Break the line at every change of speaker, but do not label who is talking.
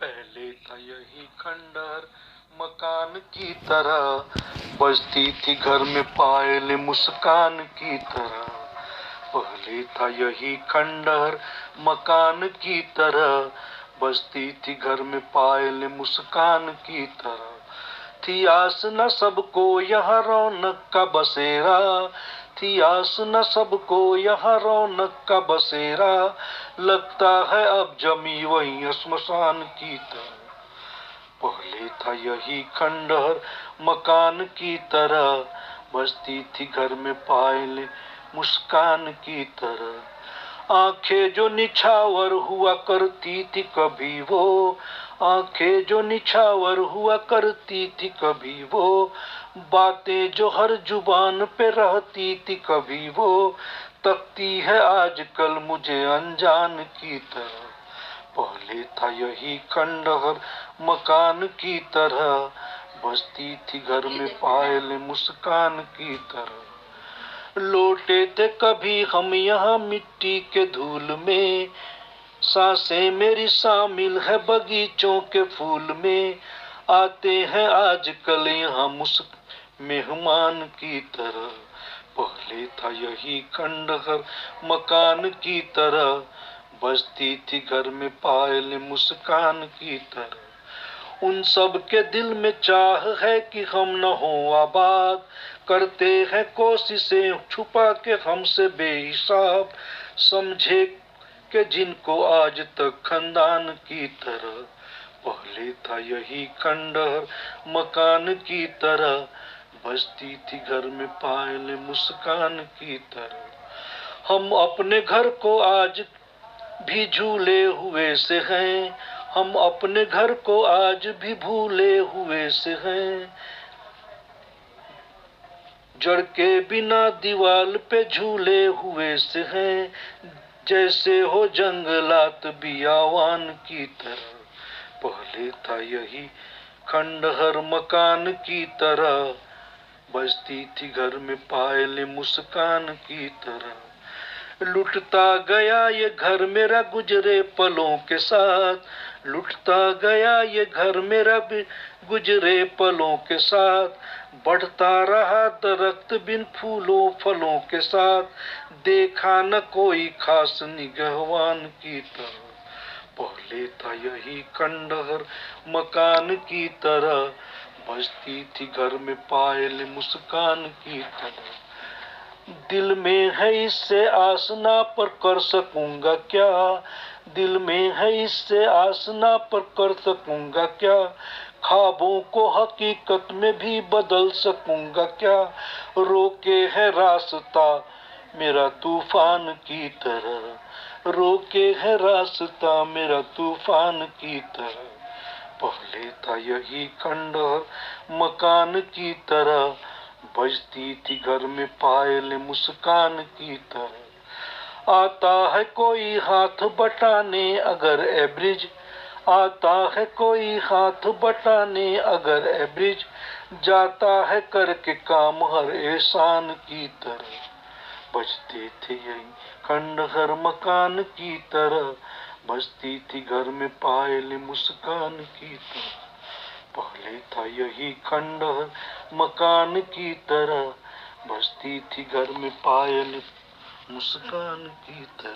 पहले था यही खंडहर मकान की तरह, बजती थी घर में पायल मुस्कान की तरह। पहले था यही खंडहर मकान की तरह, बजती थी घर में पायल मुस्कान की तरह। थी आस न सबको यहाँ रौनक का बसेरा, थी आस न सबको यहाँ रौनक का बसेरा। लगता है अब जमी वही श्मशान की तरह। पहले था यही खंडहर मकान की तरह, बजती थी घर में पायल मुस्कान की तरह। आंखें जो निछावर हुआ करती थी कभी वो, आंखें जो निछावर हुआ करती थी कभी वो, बातें जो हर जुबान पे रहती थी कभी वो, तकती है आजकल मुझे अनजान की तरह। पहले था यही खंडहर मकान की तरह, बजती थी घर में पायल मुस्कान की तरह। लौटे थे कभी हम यहाँ मिट्टी के धूल में, सांसें मेरी शामिल है बगीचों के फूल में। आते हैं आजकल यहाँ मेहमान की तरह। पहले था यही खंडहर मकान की तरह, बजती थी घर में पायल मुस्कान की तरह। उन सब के दिल में चाह है कि हम न हो आबाद, करते हैं कोशिशें छुपा के हमसे बेहिसाब। समझे कि जिनको आज तक खानदान की तरह। पहले था यही खंडहर मकान की तरह, बजती थी घर में पायल मुस्कान की तरह। हम अपने घर को आज भी झूले हुए से हैं, हम अपने घर को आज भी भूले हुए से हैं। जड़ के बिना दीवाल पे झूले हुए से हैं, जैसे हो जंगलात बियावान की तरह। पहले था यही खंडहर मकान की तरह, बजती थी घर में पायल मुस्कान की तरह। लुटता गया ये घर मेरा गुजरे पलों के साथ, लुटता गया ये घर मेरा गुजरे पलों के साथ। बढ़ता रहा दरख्त बिन फूलों फलों के साथ, देखा न कोई खास निगहवान की तरह। पहले था यही खंडहर मकान की तरह, बजती थी घर में पायल मुस्कान की तरह। दिल में है इससे आसना पर कर सकूंगा क्या, दिल में है इससे आसना पर कर सकूंगा क्या। ख्वाबों को हकीकत में भी बदल सकूंगा क्या। रोके है रास्ता मेरा तूफान की तरह, रोके है रास्ता मेरा तूफान की तरह। पहले था यही खंडहर मकान की तरह, बजती थी घर में पायल मुस्कान की तरह। आता है कोई हाथ बटाने अगर एब्रिज, आता है कोई हाथ बटाने अगर एब्रिज, जाता है करके काम हर एहसान की तरह। बजते थे यही खंडहर मकान की तरह, बजती थी घर में पायल मुस्कान की तरह। पहले था यही खंडहर मकान की तरह, बजती थी घर में पायल मुस्कान की तरह।